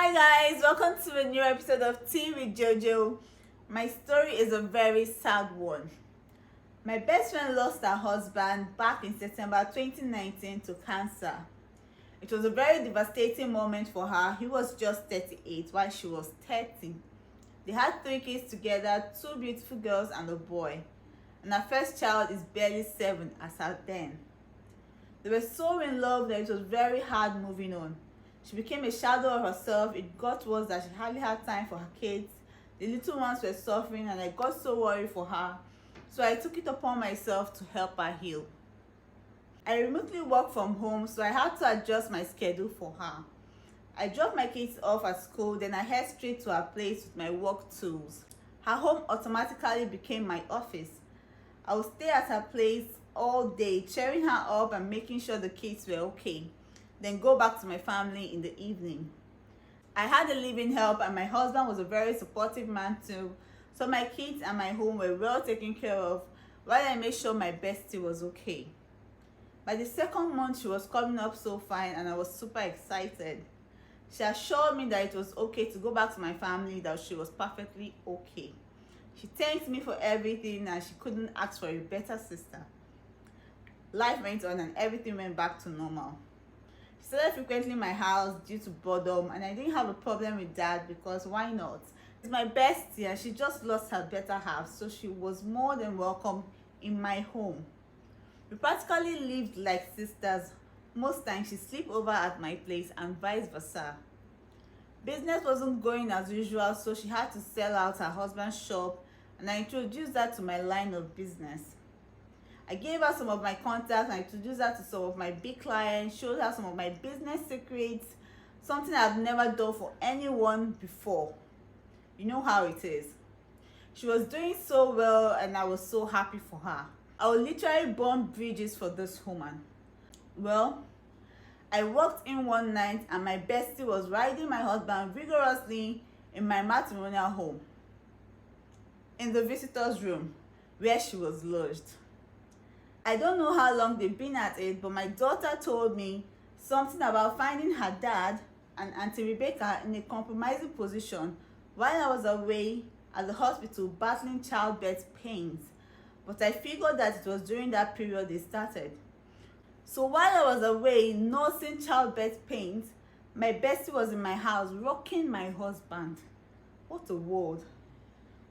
Hi guys, welcome to a new episode of Tea with JoJo. My story is a very sad one. My best friend lost her husband back in September 2019 to cancer. It was a very devastating moment for her. He was just 38 while she was 30. They had 3 kids together, 2 beautiful girls and a boy. And her first child is barely 7 as at then. They were so in love that it was very hard moving on. She became a shadow of herself. It got worse that she hardly had time for her kids. The little ones were suffering and I got so worried for her. So I took it upon myself to help her heal. I remotely work from home, so I had to adjust my schedule for her. I dropped my kids off at school, then I head straight to her place with my work tools. Her home automatically became my office. I would stay at her place all day, cheering her up and making sure the kids were okay. Then go back to my family in the evening. I had a living help and my husband was a very supportive man too, so my kids and my home were well taken care of while I made sure my bestie was okay. By the second month, she was coming up so fine and I was super excited. She assured me that it was okay to go back to my family, that she was perfectly okay. She thanked me for everything and she couldn't ask for a better sister. Life went on and everything went back to normal. She started frequently in my house due to boredom and I didn't have a problem with that because why not? She's my bestie and she just lost her better half, so she was more than welcome in my home. We practically lived like sisters. Most times she slept over at my place and vice versa. Business wasn't going as usual, so she had to sell out her husband's shop and I introduced her to my line of business. I gave her some of my contacts and I introduced her to some of my big clients, showed her some of my business secrets, something I've never done for anyone before. You know how it is. She was doing so well and I was so happy for her. I would literally burn bridges for this woman. Well, I walked in one night and my bestie was riding my husband vigorously in my matrimonial home, in the visitor's room where she was lodged. I don't know how long they've been at it, but my daughter told me something about finding her dad and Auntie Rebecca in a compromising position while I was away at the hospital battling childbirth pains. But I figured that it was during that period they started. So while I was away nursing childbirth pains, my bestie was in my house rocking my husband. What a world.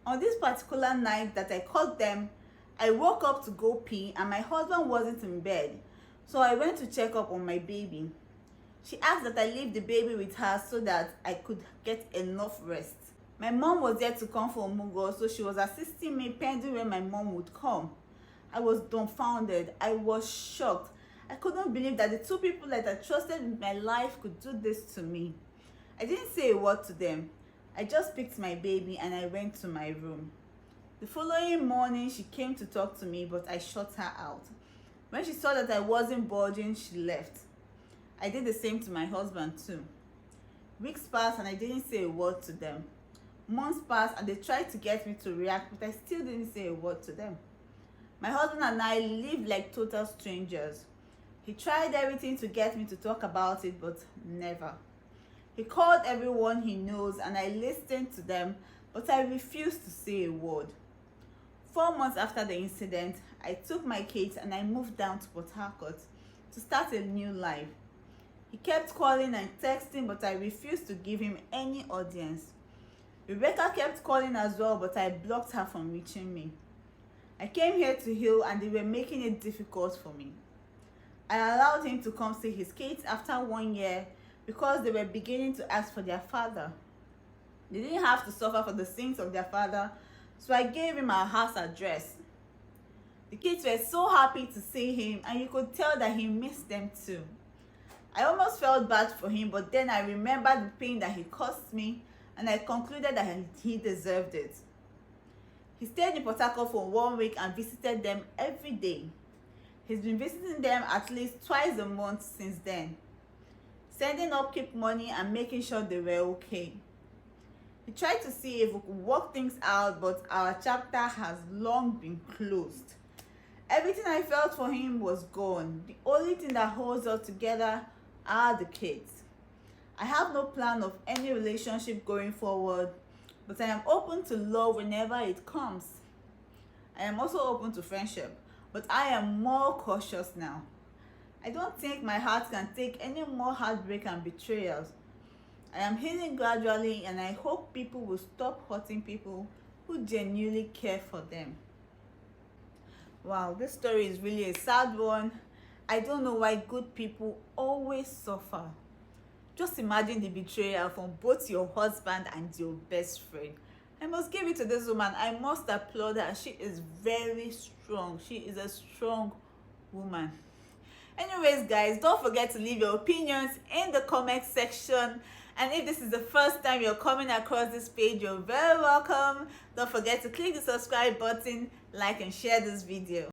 On this particular night that I called them, I woke up to go pee and my husband wasn't in bed, so I went to check up on my baby. She asked that I leave the baby with her so that I could get enough rest. My mom was there to come from Mugo, so she was assisting me pending when my mom would come. I was dumbfounded. I was shocked. I couldn't believe that the 2 people that I trusted with my life could do this to me. I didn't say a word to them. I just picked my baby and I went to my room. The following morning, she came to talk to me, but I shut her out. When she saw that I wasn't budging, she left. I did the same to my husband too. Weeks passed and I didn't say a word to them. Months passed and they tried to get me to react, but I still didn't say a word to them. My husband and I lived like total strangers. He tried everything to get me to talk about it, but never. He called everyone he knows and I listened to them, but I refused to say a word. 4 months after the incident, I took my kids and I moved down to Port Harcourt to start a new life. He kept calling and texting, but I refused to give him any audience. Rebecca kept calling as well, but I blocked her from reaching me. I came here to heal and they were making it difficult for me. I allowed him to come see his kids after 1 year because they were beginning to ask for their father. They didn't have to suffer for the sins of their father, so I gave him our house address. The kids were so happy to see him and you could tell that he missed them too. I almost felt bad for him, but then I remembered the pain that he caused me and I concluded that he deserved it. He stayed in Port Harcourt for 1 week and visited them every day. He's been visiting them at least twice a month since then, sending upkeep money and making sure they were okay. He tried to see if we could work things out, but our chapter has long been closed. Everything I felt for him was gone. The only thing that holds us together are the kids. I have no plan of any relationship going forward, but I am open to love whenever it comes. I am also open to friendship, but I am more cautious now. I don't think my heart can take any more heartbreak and betrayals. I am healing gradually, and I hope people will stop hurting people who genuinely care for them. Wow, this story is really a sad one. I don't know why good people always suffer. Just imagine the betrayal from both your husband and your best friend. I must give it to this woman. I must applaud her. She is very strong. She is a strong woman. Anyways, guys, don't forget to leave your opinions in the comment section. And if this is the first time you're coming across this page, you're very welcome. Don't forget to click the subscribe button, like and share this video.